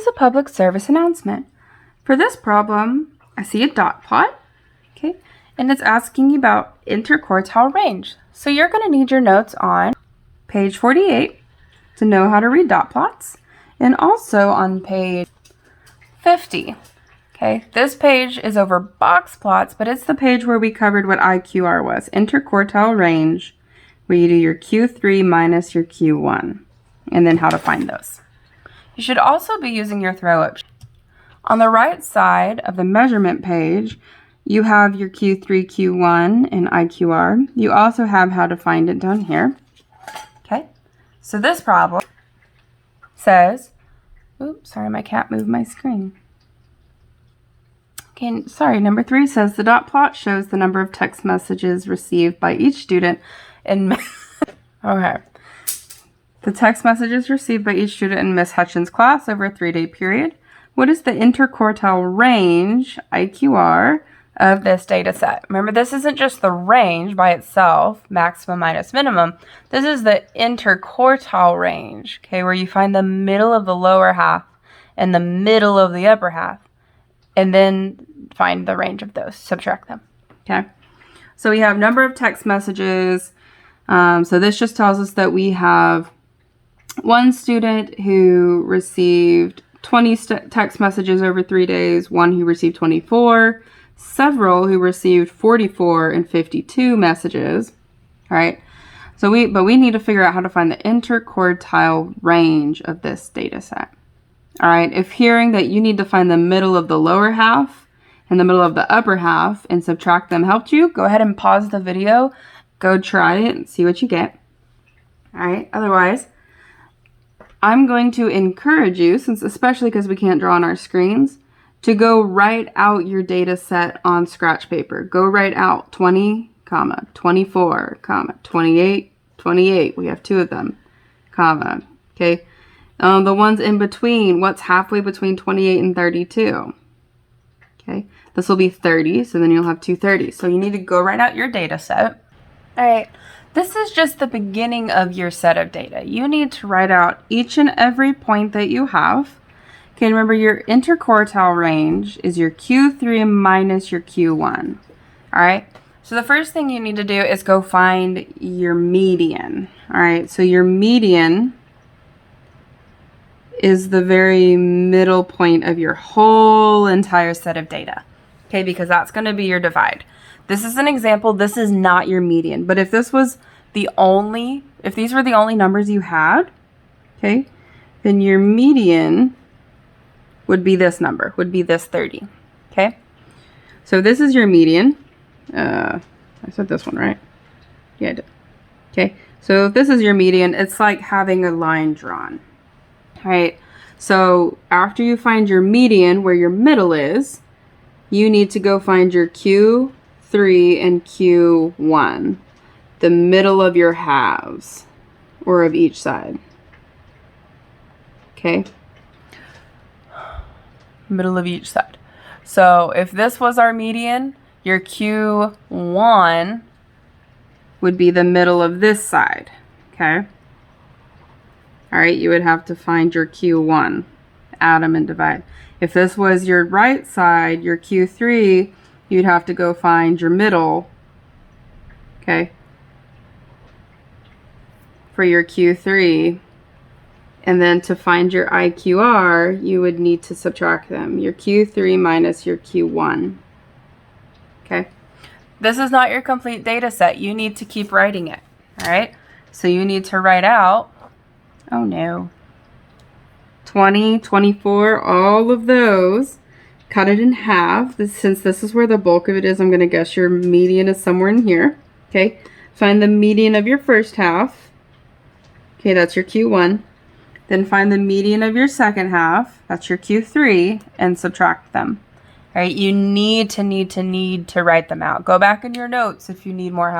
is a public service announcement. For this problem, I see a dot plot, okay, and it's asking you about interquartile range. So you're going to need your notes on page 48 to know how to read dot plots, and also on page 50. Okay, this page is over box plots, but it's the page where we covered what IQR was, interquartile range, where you do your Q3 minus your Q1, and then how to find those. You should also be using your throw-up. On the right side of the measurement page, you have your Q3, Q1, and IQR. You also have how to find it down here. Okay, so this problem says, oops, sorry, my cat moved my screen. Okay, sorry, number 3 says the dot plot shows the number of text messages received by each student in okay. The text messages received by each student in Miss Hutchins' class over a 3-day period. What is the interquartile range, IQR, of this data set? Remember, this isn't just the range by itself, maximum minus minimum. This is the interquartile range, okay, where you find the middle of the lower half and the middle of the upper half, and then find the range of those, subtract them, okay? So we have number of text messages. So this just tells us that we have one student who received 20 text messages over 3 days, one who received 24, several who received 44 and 52 messages, all right? So we need to figure out how to find the interquartile range of this data set. All right, if hearing that you need to find the middle of the lower half and the middle of the upper half and subtract them helped you, go ahead and pause the video, go try it and see what you get. All right, otherwise, I'm going to encourage you, especially because we can't draw on our screens, to go write out your data set on scratch paper. Go write out 20, 24, 28, 28. We have 2 of them, comma, okay? The ones in between, what's halfway between 28 and 32? Okay, this will be 30, so then you'll have 2 30s. So you need to go write out your data set. All right. This is just the beginning of your set of data. You need to write out each and every point that you have. Okay, remember your interquartile range is your Q3 minus your Q1. All right, so the first thing you need to do is go find your median. All right, so your median is the very middle point of your whole entire set of data. Okay, because that's going to be your divide. This is an example. This is not your median. But if this was if these were the only numbers you had, okay, then your median would be this number, would be this 30, okay? So this is your median. I said this one, right? Yeah, I did. Okay, so if this is your median, it's like having a line drawn, right? So after you find your median, where your middle is, you need to go find your Q3 and Q1, the middle of your halves, or of each side. Okay? Middle of each side. So if this was our median, your Q1 would be the middle of this side. Okay? All right, you would have to find your Q1, add them and divide. If this was your right side, your Q3, you'd have to go find your middle, okay, for your Q3. And then to find your IQR, you would need to subtract them, your Q3 minus your Q1, okay? This is not your complete data set. You need to keep writing it, all right? So you need to write out, oh no, 20, 24, all of those, cut it in half. Since this is where the bulk of it is, I'm going to guess your median is somewhere in here, okay? Find the median of your first half. Okay, that's your Q1. Then find the median of your second half, that's your Q3, and subtract them. All right, you need to write them out. Go back in your notes if you need more help.